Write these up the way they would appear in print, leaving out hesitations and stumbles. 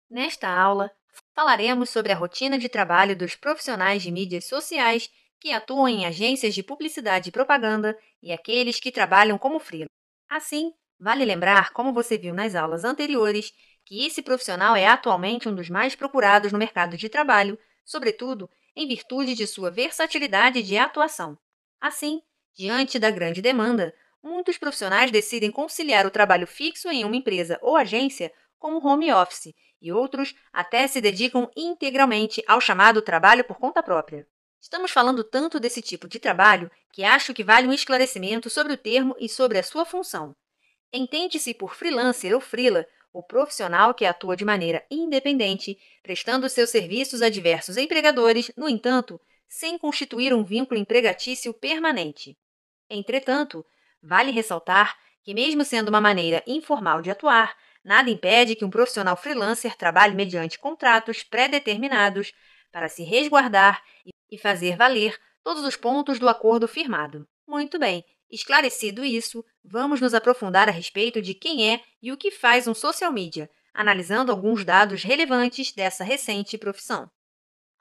Nesta aula, falaremos sobre a rotina de trabalho dos profissionais de mídias sociais que atuam em agências de publicidade e propaganda e aqueles que trabalham como freela. Assim, vale lembrar, como você viu nas aulas anteriores, que esse profissional é atualmente um dos mais procurados no mercado de trabalho, sobretudo em virtude de sua versatilidade de atuação. Assim, diante da grande demanda, muitos profissionais decidem conciliar o trabalho fixo em uma empresa ou agência com o home office e outros até se dedicam integralmente ao chamado trabalho por conta própria. Estamos falando tanto desse tipo de trabalho que acho que vale um esclarecimento sobre o termo e sobre a sua função. Entende-se por freelancer ou freela o profissional que atua de maneira independente, prestando seus serviços a diversos empregadores, no entanto, sem constituir um vínculo empregatício permanente. Entretanto, vale ressaltar que, mesmo sendo uma maneira informal de atuar, nada impede que um profissional freelancer trabalhe mediante contratos pré-determinados para se resguardar e fazer valer todos os pontos do acordo firmado. Muito bem, esclarecido isso, vamos nos aprofundar a respeito de quem é e o que faz um social media, analisando alguns dados relevantes dessa recente profissão.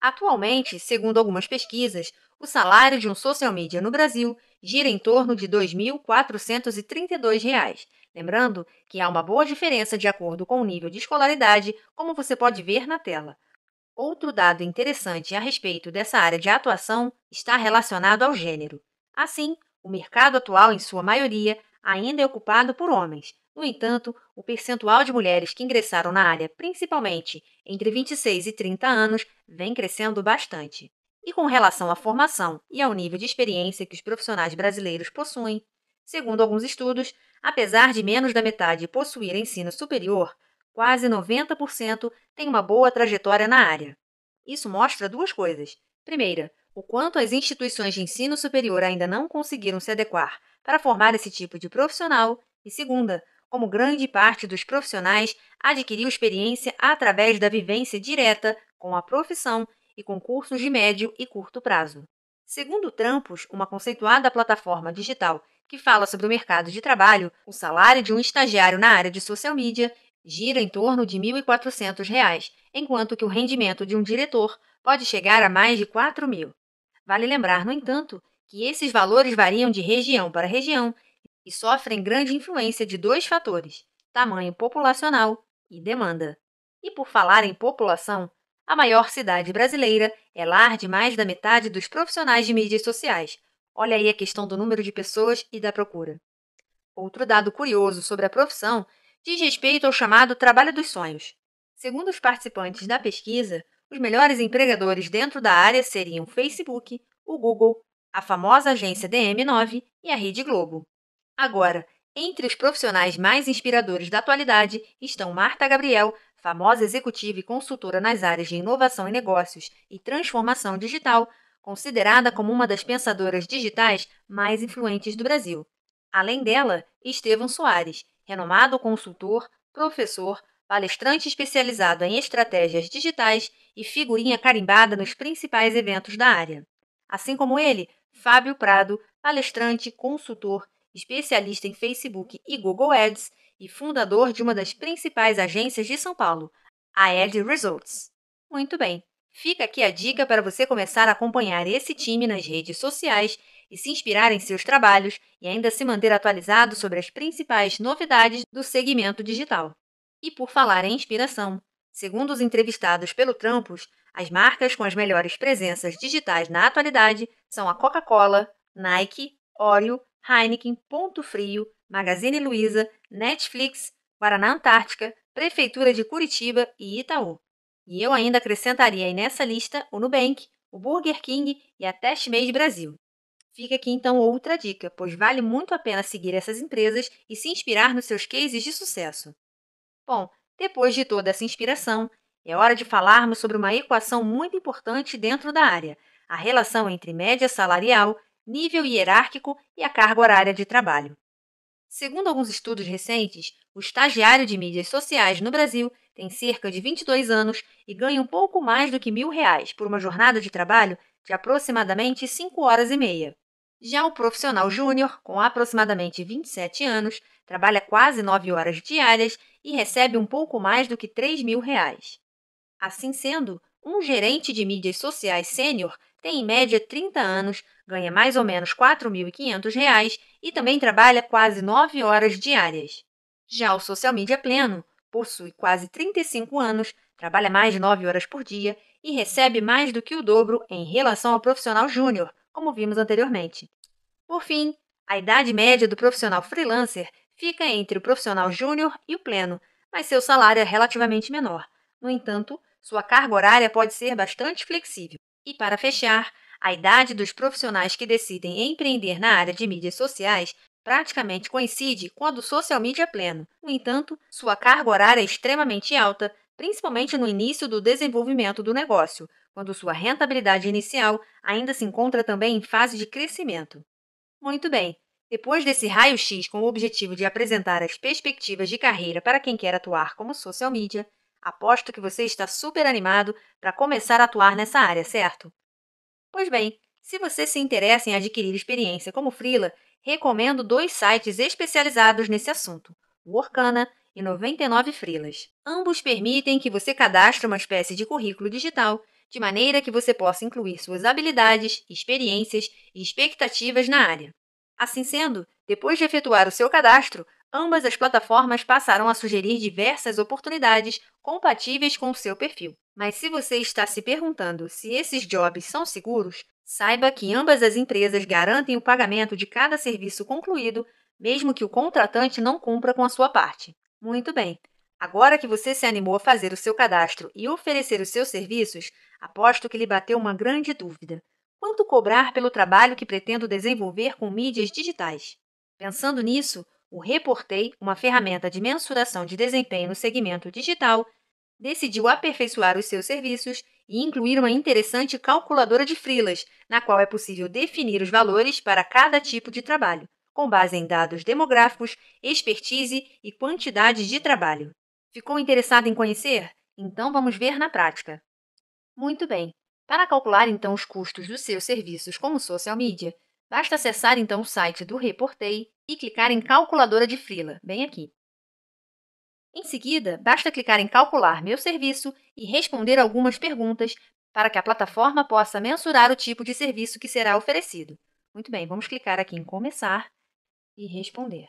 Atualmente, segundo algumas pesquisas, o salário de um social media no Brasil gira em torno de R$ 2.432. Lembrando que há uma boa diferença de acordo com o nível de escolaridade, como você pode ver na tela. Outro dado interessante a respeito dessa área de atuação está relacionado ao gênero. Assim, o mercado atual, em sua maioria, ainda é ocupado por homens. No entanto, o percentual de mulheres que ingressaram na área, principalmente entre 26 e 30 anos, vem crescendo bastante. E com relação à formação e ao nível de experiência que os profissionais brasileiros possuem, segundo alguns estudos, apesar de menos da metade possuir ensino superior, quase 90% tem uma boa trajetória na área. Isso mostra duas coisas. Primeira, o quanto as instituições de ensino superior ainda não conseguiram se adequar para formar esse tipo de profissional. E segunda, como grande parte dos profissionais adquiriu experiência através da vivência direta com a profissão e com cursos de médio e curto prazo. Segundo o Trampos, uma conceituada plataforma digital que fala sobre o mercado de trabalho, o salário de um estagiário na área de social media gira em torno de R$ 1.400, enquanto que o rendimento de um diretor pode chegar a mais de R$ 4.000. Vale lembrar, no entanto, que esses valores variam de região para região e sofrem grande influência de dois fatores: tamanho populacional e demanda. E por falar em população, a maior cidade brasileira é lar de mais da metade dos profissionais de mídias sociais. Olha aí a questão do número de pessoas e da procura. Outro dado curioso sobre a profissão diz respeito ao chamado trabalho dos sonhos. Segundo os participantes da pesquisa, os melhores empregadores dentro da área seriam o Facebook, o Google, a famosa agência DM9 e a Rede Globo. Agora, entre os profissionais mais inspiradores da atualidade estão Marta Gabriel, famosa executiva e consultora nas áreas de inovação em negócios e transformação digital, considerada como uma das pensadoras digitais mais influentes do Brasil. Além dela, Estevão Soares, renomado consultor, professor, palestrante especializado em estratégias digitais e figurinha carimbada nos principais eventos da área. Assim como ele, Fábio Prado, palestrante, consultor, especialista em Facebook e Google Ads e fundador de uma das principais agências de São Paulo, a Ad Results. Muito bem, fica aqui a dica para você começar a acompanhar esse time nas redes sociais e se inspirar em seus trabalhos e ainda se manter atualizado sobre as principais novidades do segmento digital. E por falar em inspiração, segundo os entrevistados pelo Trampos, as marcas com as melhores presenças digitais na atualidade são a Coca-Cola, Nike, Oreo, Heineken, Ponto Frio, Magazine Luiza, Netflix, Guaraná Antártica, Prefeitura de Curitiba e Itaú. E eu ainda acrescentaria aí nessa lista o Nubank, o Burger King e a Testmade Brasil. Fica aqui então outra dica, pois vale muito a pena seguir essas empresas e se inspirar nos seus cases de sucesso. Bom, depois de toda essa inspiração, é hora de falarmos sobre uma equação muito importante dentro da área: a relação entre média salarial, nível hierárquico e a carga horária de trabalho. Segundo alguns estudos recentes, o estagiário de mídias sociais no Brasil tem cerca de 22 anos e ganha um pouco mais do que R$ 1.000 por uma jornada de trabalho de aproximadamente 5 horas e meia. Já o profissional júnior, com aproximadamente 27 anos, trabalha quase 9 horas diárias e recebe um pouco mais do que R$ 3.000. Assim sendo, um gerente de mídias sociais sênior tem em média 30 anos, ganha mais ou menos R$ 4.500 e também trabalha quase 9 horas diárias. Já o social media pleno possui quase 35 anos, trabalha mais de 9 horas por dia e recebe mais do que o dobro em relação ao profissional júnior, como vimos anteriormente. Por fim, a idade média do profissional freelancer fica entre o profissional júnior e o pleno, mas seu salário é relativamente menor. No entanto, sua carga horária pode ser bastante flexível. E para fechar, a idade dos profissionais que decidem empreender na área de mídias sociais praticamente coincide com a do social media pleno. No entanto, sua carga horária é extremamente alta, principalmente no início do desenvolvimento do negócio, quando sua rentabilidade inicial ainda se encontra também em fase de crescimento. Muito bem. Depois desse raio-x com o objetivo de apresentar as perspectivas de carreira para quem quer atuar como social media, aposto que você está super animado para começar a atuar nessa área, certo? Pois bem, se você se interessa em adquirir experiência como freela, recomendo dois sites especializados nesse assunto, o Workana e 99 Freelas. Ambos permitem que você cadastre uma espécie de currículo digital, de maneira que você possa incluir suas habilidades, experiências e expectativas na área. Assim sendo, depois de efetuar o seu cadastro, ambas as plataformas passarão a sugerir diversas oportunidades compatíveis com o seu perfil. Mas se você está se perguntando se esses jobs são seguros, saiba que ambas as empresas garantem o pagamento de cada serviço concluído, mesmo que o contratante não cumpra com a sua parte. Muito bem. Agora que você se animou a fazer o seu cadastro e oferecer os seus serviços, aposto que lhe bateu uma grande dúvida. Quanto cobrar pelo trabalho que pretendo desenvolver com mídias digitais? Pensando nisso, o Reportei, uma ferramenta de mensuração de desempenho no segmento digital, decidiu aperfeiçoar os seus serviços e incluir uma interessante calculadora de freelas, na qual é possível definir os valores para cada tipo de trabalho, com base em dados demográficos, expertise e quantidade de trabalho. Ficou interessado em conhecer? Então vamos ver na prática. Muito bem. Para calcular então os custos dos seus serviços como social media, basta acessar então o site do Reportei e clicar em Calculadora de Freela, bem aqui. Em seguida, basta clicar em Calcular meu serviço e responder algumas perguntas para que a plataforma possa mensurar o tipo de serviço que será oferecido. Muito bem, vamos clicar aqui em Começar e Responder.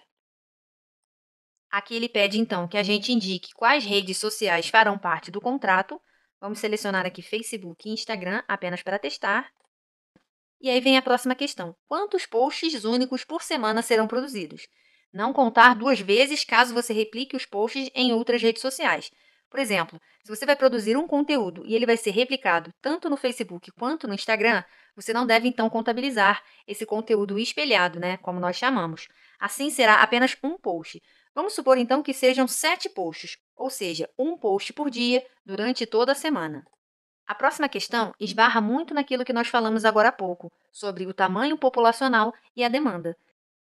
Aqui ele pede então que a gente indique quais redes sociais farão parte do contrato. Vamos selecionar aqui Facebook e Instagram apenas para testar. E aí vem a próxima questão. Quantos posts únicos por semana serão produzidos? Não contar duas vezes caso você replique os posts em outras redes sociais. Por exemplo, se você vai produzir um conteúdo e ele vai ser replicado tanto no Facebook quanto no Instagram, você não deve então contabilizar esse conteúdo espelhado, né, como nós chamamos. Assim será apenas um post. Vamos supor então que sejam 7 posts, ou seja, um post por dia durante toda a semana. A próxima questão esbarra muito naquilo que nós falamos agora há pouco, sobre o tamanho populacional e a demanda.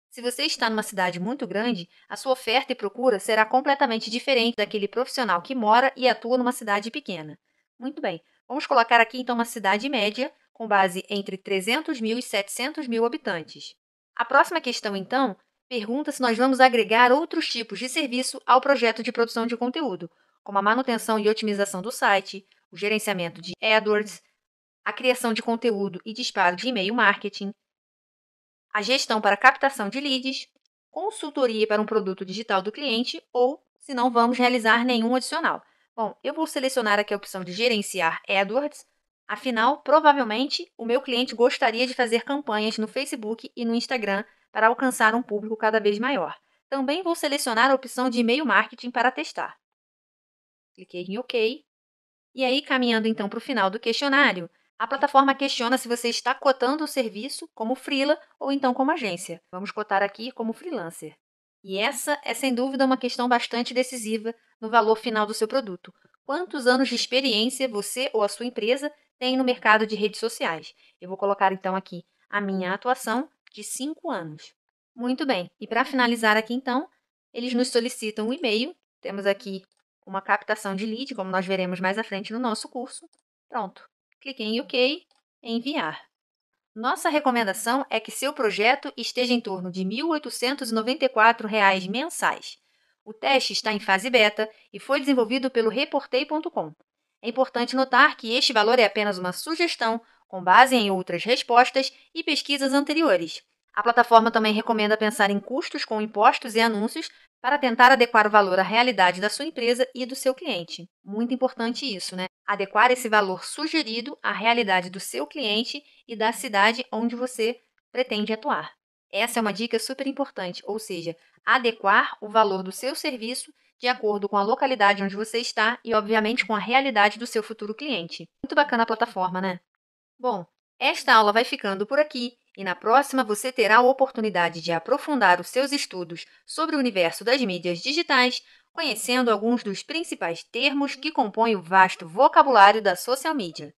Se você está numa cidade muito grande, a sua oferta e procura será completamente diferente daquele profissional que mora e atua numa cidade pequena. Muito bem, vamos colocar aqui então uma cidade média, com base entre 300 mil e 700 mil habitantes. A próxima questão, então, pergunta se nós vamos agregar outros tipos de serviço ao projeto de produção de conteúdo, como a manutenção e otimização do site, o gerenciamento de AdWords, a criação de conteúdo e disparo de e-mail marketing, a gestão para captação de leads, consultoria para um produto digital do cliente ou, se não vamos realizar nenhum adicional. Bom, eu vou selecionar aqui a opção de gerenciar AdWords, afinal, provavelmente, o meu cliente gostaria de fazer campanhas no Facebook e no Instagram para alcançar um público cada vez maior. Também vou selecionar a opção de e-mail marketing para testar. Cliquei em OK. E aí, caminhando então para o final do questionário, a plataforma questiona se você está cotando o serviço como freela ou então como agência. Vamos cotar aqui como freelancer. E essa é sem dúvida uma questão bastante decisiva no valor final do seu produto. Quantos anos de experiência você ou a sua empresa tem no mercado de redes sociais? Eu vou colocar então aqui a minha atuação de 5 anos. Muito bem, e para finalizar aqui então, eles nos solicitam um e-mail. Temos aqui uma captação de lead, como nós veremos mais à frente no nosso curso. Pronto. Cliquei em OK, enviar. Nossa recomendação é que seu projeto esteja em torno de R$ 1.894 mensais. O teste está em fase beta e foi desenvolvido pelo Reportei.com. É importante notar que este valor é apenas uma sugestão com base em outras respostas e pesquisas anteriores. A plataforma também recomenda pensar em custos com impostos e anúncios para tentar adequar o valor à realidade da sua empresa e do seu cliente. Muito importante isso, né? Adequar esse valor sugerido à realidade do seu cliente e da cidade onde você pretende atuar. Essa é uma dica super importante, ou seja, adequar o valor do seu serviço de acordo com a localidade onde você está e, obviamente, com a realidade do seu futuro cliente. Muito bacana a plataforma, né? Bom, esta aula vai ficando por aqui e na próxima você terá a oportunidade de aprofundar os seus estudos sobre o universo das mídias digitais, conhecendo alguns dos principais termos que compõem o vasto vocabulário da social media.